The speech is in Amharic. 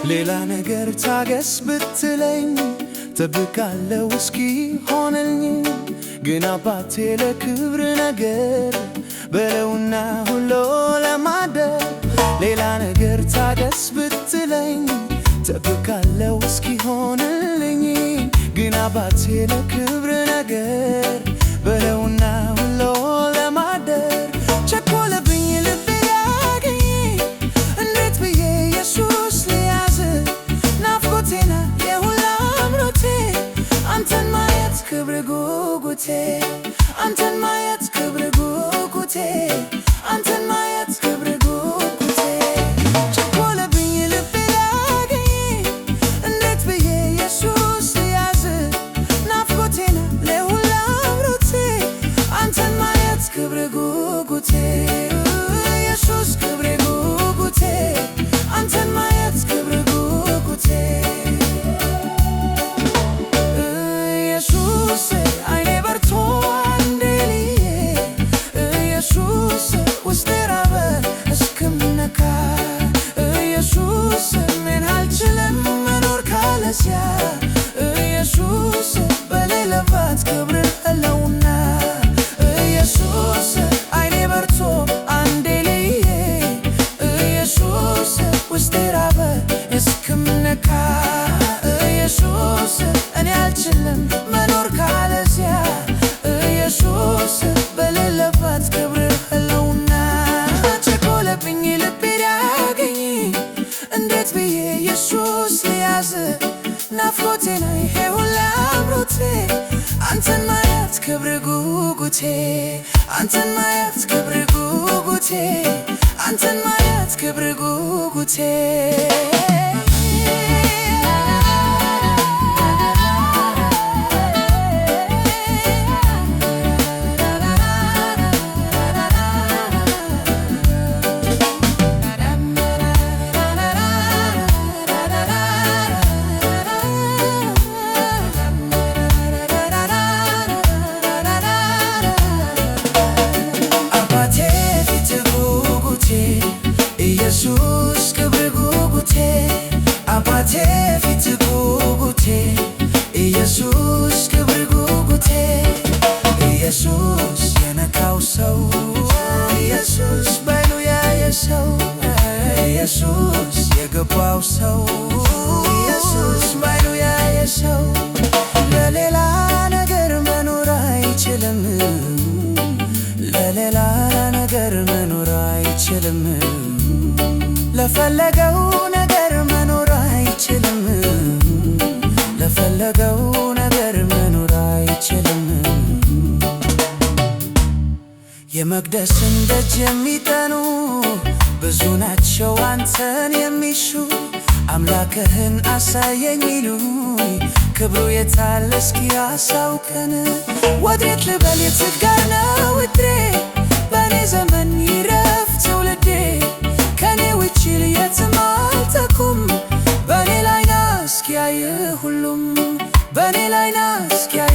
ሌላ ነገር ታገስ ብትለኝ ጠብቃለሁ እስኪሆንልኝ ግን አባቴ ለክብር ነገር በለውና ሁሉ ለማደር ሌላ ነገር ታገስ ብትለኝ ጠብቃለሁ እስኪሆንልኝ ግን አባቴ ለክብር ነገር በለውና ሁሉ ለማደር ቸኮለብኝ ልቤ ያገኝ እንዴት ብዬ ኢየሱስ ሊያዝ ናፍቆቴና የሁላ አምሮቴ አንተን ማየት ክብር ጉጉቴ አንተን ማየት ክብር ጉጉቴ አንተን ማየት ክብር ጉጉቴ ቸኮለብኝ ልቤ ያገኝ እንዴት ብዬ ኢየሱስ ሊያዝ ናፍቆቴና የሁላ አምሮቴ አንተን ማየት ክብር ጉጉቴ ኢየሱስ ክብር ጉጉቴ አንተን ማየት ክብር ጉጉቴ ኢየሱስ አይኔ በርቶ አንዴ ልዬ ኢየሱስ ውስጤ ራበ እስክምነካ ኢየሱስ ምን አልችልም መኖር ካለዚያ ኢየሱስ በሌለባት ክብር አለውና ኢየሱስ አይኔ በርቶ አንዴ ልዬ ኢየሱስ ውስጤ ራበ እስክምነካ ኢየሱስ እኔ አልችልም መኖር ካለዚያ ኢየሱስ በሌለባት ክብር አለውና ቸኮለብኝ ልቤ ያገኝ እንዴት ብዬ ኢየሱስ ሊያዝ ናፍቆቴና ይሄ ሁላ አምሮቴ አንተን ማየት ክብር ጉጉቴ አንተን ማየት ክብር ጉጉቴ አንተን ማየት ክብር ጉጉቴ ኢየሱስ ክብር ጉጉቴ አባቴ ፊት ጉጉቴ ኢየሱስ ክብር ጉጉቴ ኢየሱስ የነካው ሰው ኢየሱስ ባይኑ ያየ ሰው ኢየሱስ የገባው ሰው ኢየሱስ ባይኑ ያየ ሰው ለሌላ ነገር መኖር አይችልም ለሌላ ነገር መኖር አይችልም ለፈለገው ነገር መኖር አይችልም ለፈለገው ነገር መኖር አይችልም የመቅደስን ደጅ የሚጠኑ ብዙ ናቸው አንተን የሚሹ አምላክህን አሳየኝ ይሉኝ ክብሩ የታለ እስኪ አሳውቀን ወዴት ልበል የት ጋር ነው እድሬ በኔ ዘመን ይረፍ ትውልዴ ከኔ ውጪ የትም አልተኩም በኔ ላይ ና እስኪያይ ሁሉም በኔ ላይ ና እስኪያይ